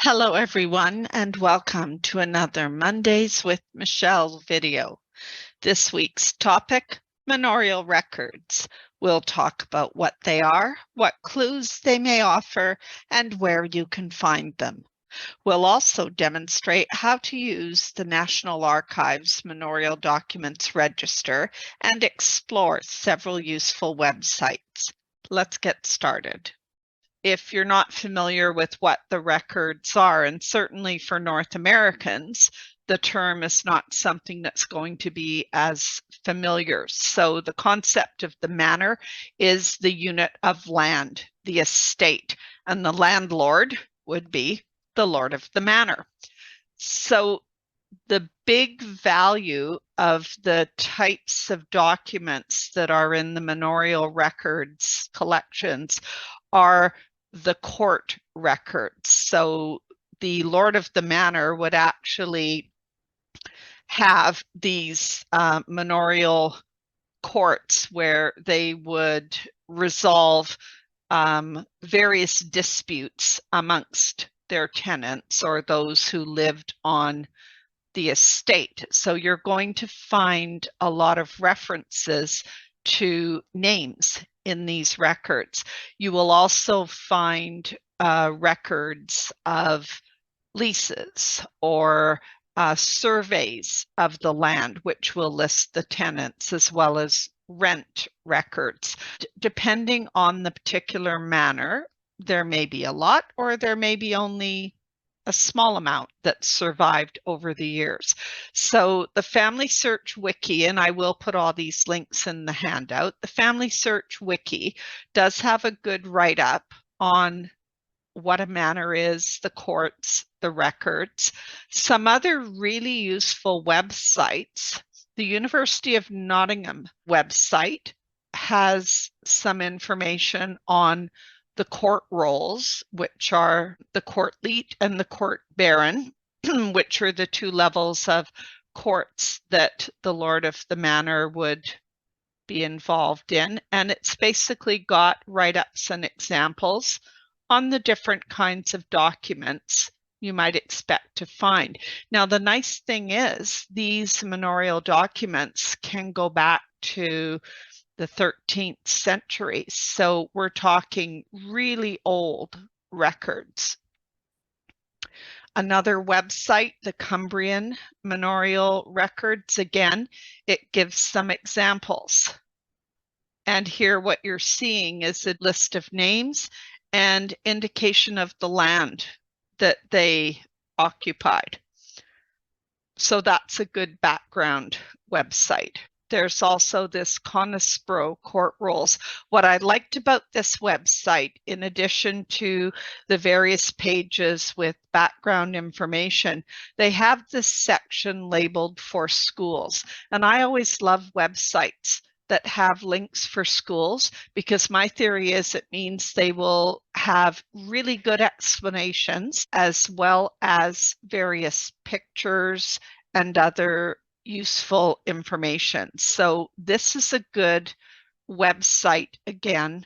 Hello, everyone, and welcome to another Mondays with Michelle video. This week's topic, Manorial Records. We'll talk about what they are, what clues they may offer, and where you can find them. We'll also demonstrate how to use the National Archives Manorial Documents Register and explore several useful websites. Let's get started. If you're not familiar with what the records are, and certainly for North Americans, the term is not something that's going to be as familiar. So the concept of the manor is the unit of land, the estate, and the landlord would be the lord of the manor. So the big value of the types of documents that are in the manorial records collections are the court records. So the lord of the manor would actually have these manorial courts where they would resolve various disputes amongst their tenants or those who lived on the estate. So you're going to find a lot of references to names in these records. You will also find records of leases or surveys of the land, which will list the tenants, as well as rent records. Depending on the particular manor, there may be a lot or there may be only a small amount that survived over the years. So the Family Search Wiki, and I will put all these links in the handout, the Family Search Wiki does have a good write-up on what a manor is, the courts, the records. Some other really useful websites. The University of Nottingham website has some information on the court rolls, which are the court leet and the court baron, which are the two levels of courts that the lord of the manor would be involved in. And it's basically got write-ups and examples on the different kinds of documents you might expect to find. Now, the nice thing is these manorial documents can go back to the 13th century. So we're talking really old records. Another website, the Cumbrian Manorial Records, again, it gives some examples. And here what you're seeing is a list of names and indication of the land that they occupied. So that's a good background website. There's also this Conisbro court rolls. What I liked about this website, in addition to the various pages with background information, they have this section labeled for schools. And I always love websites that have links for schools, because my theory is it means they will have really good explanations as well as various pictures and other useful information. So this is a good website, again,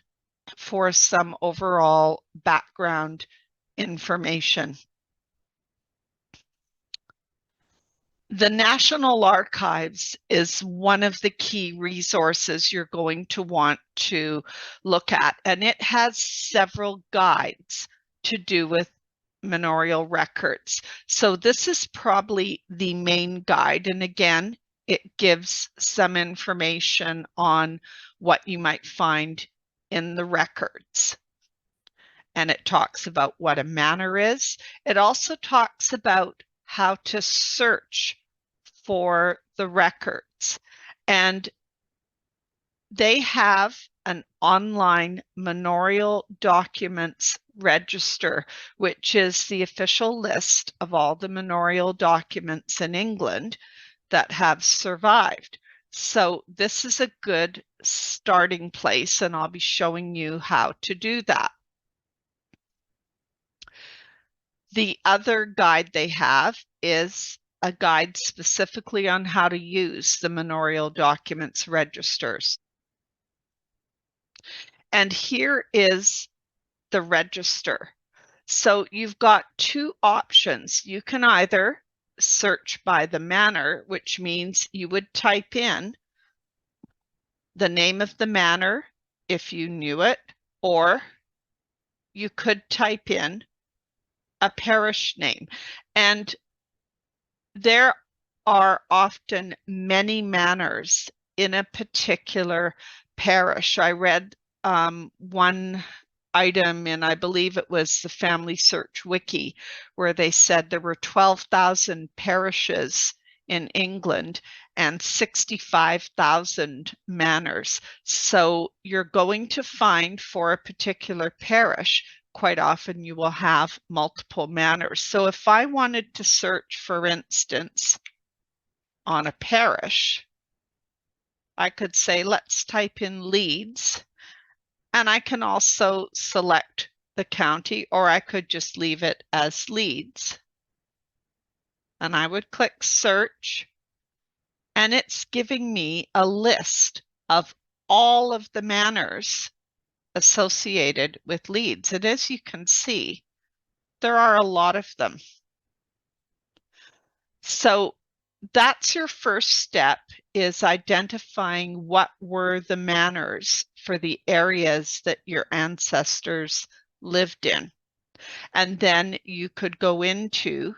for some overall background information. The National Archives is one of the key resources you're going to want to look at, and it has several guides to do with manorial records. So this is probably the main guide, and again, it gives some information on what you might find in the records. And it talks about what a manor is. It also talks about how to search for the records. And they have an online manorial documents register, which is the official list of all the manorial documents in England that have survived. So this is a good starting place, and I'll be showing you how to do that. The other guide they have is a guide specifically on how to use the manorial documents registers. And here is the register. So you've got two options. You can either search by the manor, which means you would type in the name of the manor if you knew it, or you could type in a parish name. And there are often many manors in a particular parish. I read one item in, I believe it was the Family Search Wiki, where they said there were 12,000 parishes in England and 65,000 manors. So you're going to find for a particular parish, quite often you will have multiple manors. So if I wanted to search, for instance, on a parish, I could say, let's type in Leeds, and I can also select the county, or I could just leave it as Leeds. And I would click search, and it's giving me a list of all of the manors associated with Leeds. And as you can see, there are a lot of them. So that's your first step, is identifying what were the manors for the areas that your ancestors lived in. And then you could go into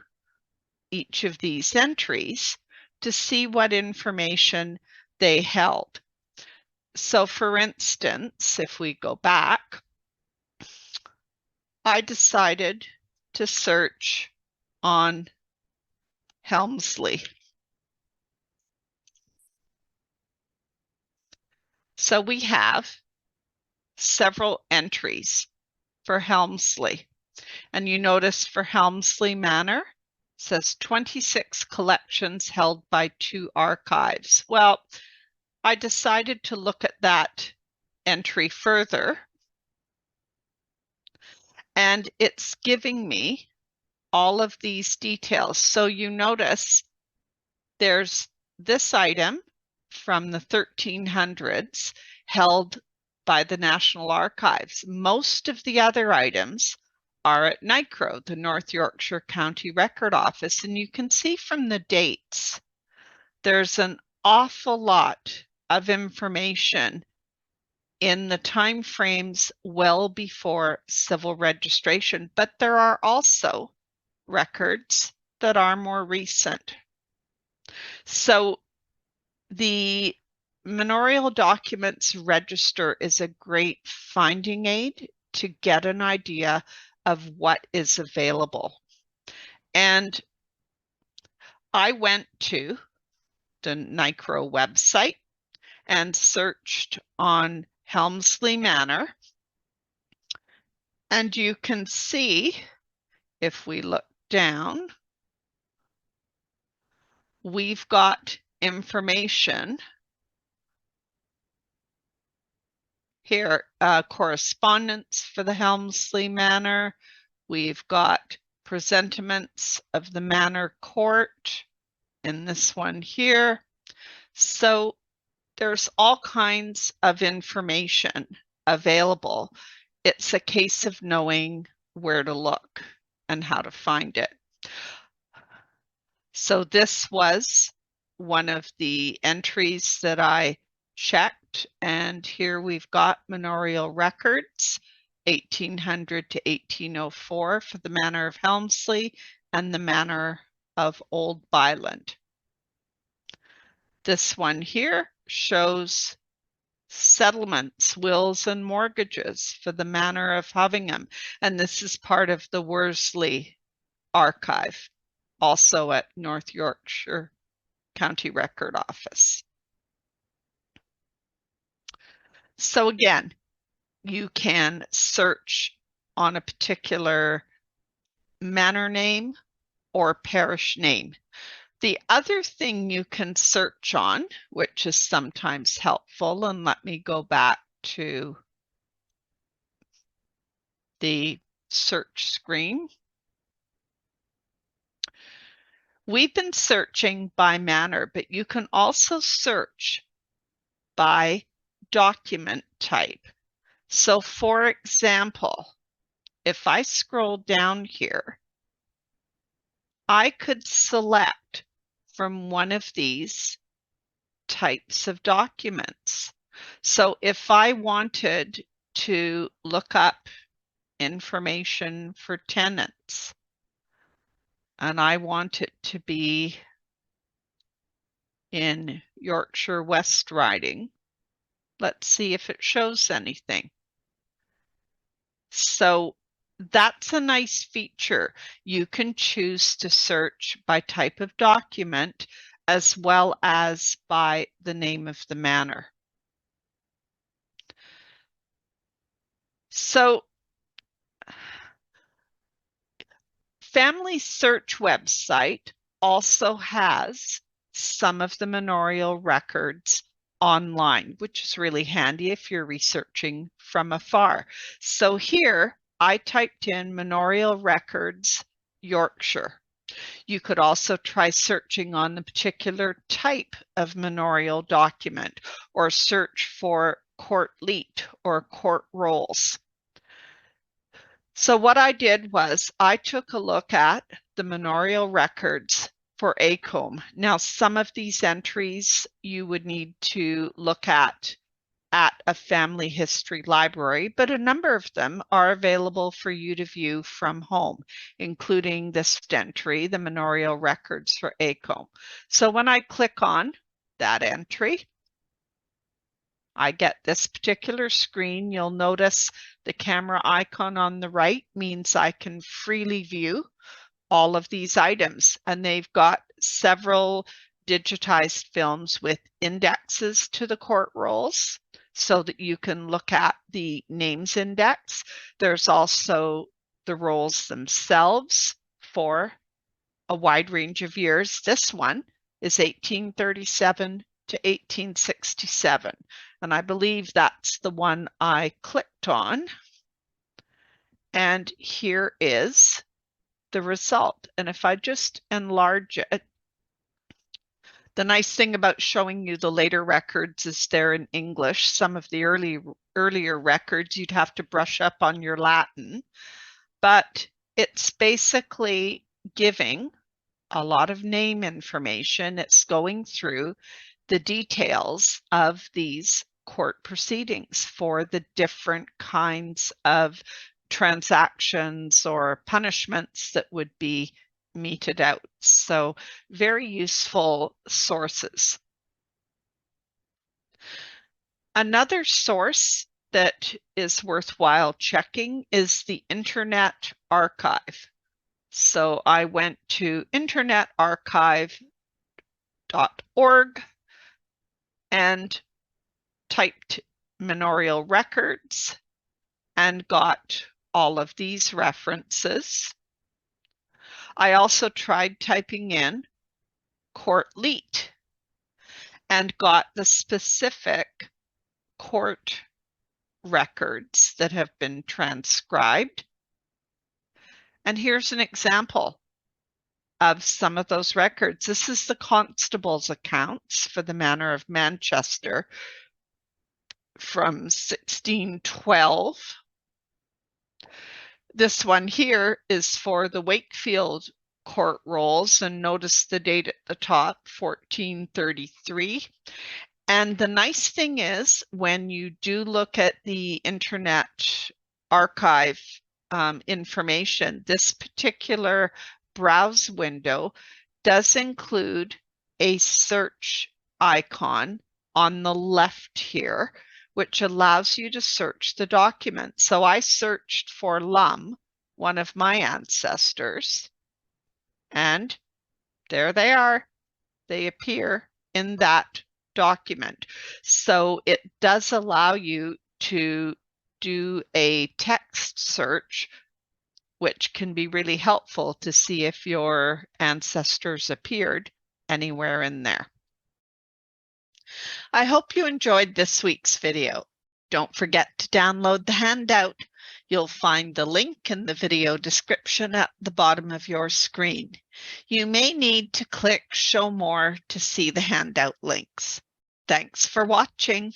each of these entries to see what information they held. So for instance, if we go back, I decided to search on Helmsley. So we have several entries for Helmsley. And you notice for Helmsley Manor, it says 26 collections held by 2 archives. Well, I decided to look at that entry further, and it's giving me all of these details. So you notice there's this item from the 1300s held by the National Archives. Most of the other items are at NICRO, the North Yorkshire County Record Office, and you can see from the dates, there's an awful lot of information in the time frames well before civil registration, but there are also records that are more recent. So the Manorial Documents Register is a great finding aid to get an idea of what is available. And I went to the NICRO website and searched on Helmsley Manor. And you can see, if we look down, we've got information here, correspondence for the Helmsley Manor. We've got presentiments of the Manor Court in this one here. So there's all kinds of information available. It's a case of knowing where to look and how to find it. So this was one of the entries that I checked, and here we've got Manorial Records, 1800 to 1804 for the Manor of Helmsley and the Manor of Old Byland. This one here shows settlements, wills, and mortgages for the Manor of Hovingham, and this is part of the Worsley archive, also at North Yorkshire County Record Office. So again, you can search on a particular manor name or parish name. The other thing you can search on, which is sometimes helpful, and let me go back to the search screen. We've been searching by manor, but you can also search by document type. So for example, if I scroll down here, I could select from one of these types of documents. So if I wanted to look up information for tenants and I want it to be in Yorkshire West Riding, let's see if it shows anything. So that's a nice feature. You can choose to search by type of document as well as by the name of the manor. So Family Search website also has some of the manorial records online, which is really handy if you're researching from afar. So here I typed in Manorial Records Yorkshire. You could also try searching on the particular type of manorial document or search for court leet or court rolls. So what I did was I took a look at the manorial records for Acomb. Now, some of these entries you would need to look at a family history library, but a number of them are available for you to view from home, including this entry, the manorial records for Acomb. So when I click on that entry, I get this particular screen. You'll notice the camera icon on the right means I can freely view all of these items, and they've got several digitized films with indexes to the court rolls so that you can look at the names index. There's also the rolls themselves for a wide range of years. This one is 1837 to 1867, and I believe that's the one I clicked on. And here is the result. And if I just enlarge it, the nice thing about showing you the later records is they're in English. Some of the earlier records, you'd have to brush up on your Latin, but it's basically giving a lot of name information. It's going through the details of these court proceedings for the different kinds of transactions or punishments that would be meted out. So very useful sources. Another source that is worthwhile checking is the Internet Archive. So I went to internetarchive.org and typed manorial records and got all of these references. I also tried typing in court leet and got the specific court records that have been transcribed. And here's an example of some of those records. This is the constable's accounts for the Manor of Manchester from 1612. This one here is for the Wakefield court rolls, and notice the date at the top, 1433. And the nice thing is, when you do look at the Internet Archive information, this particular browse window does include a search icon on the left here, which allows you to search the document. So I searched for Lum, one of my ancestors, and there they are. They appear in that document. So it does allow you to do a text search, which can be really helpful to see if your ancestors appeared anywhere in there. I hope you enjoyed this week's video. Don't forget to download the handout. You'll find the link in the video description at the bottom of your screen. You may need to click Show More to see the handout links. Thanks for watching.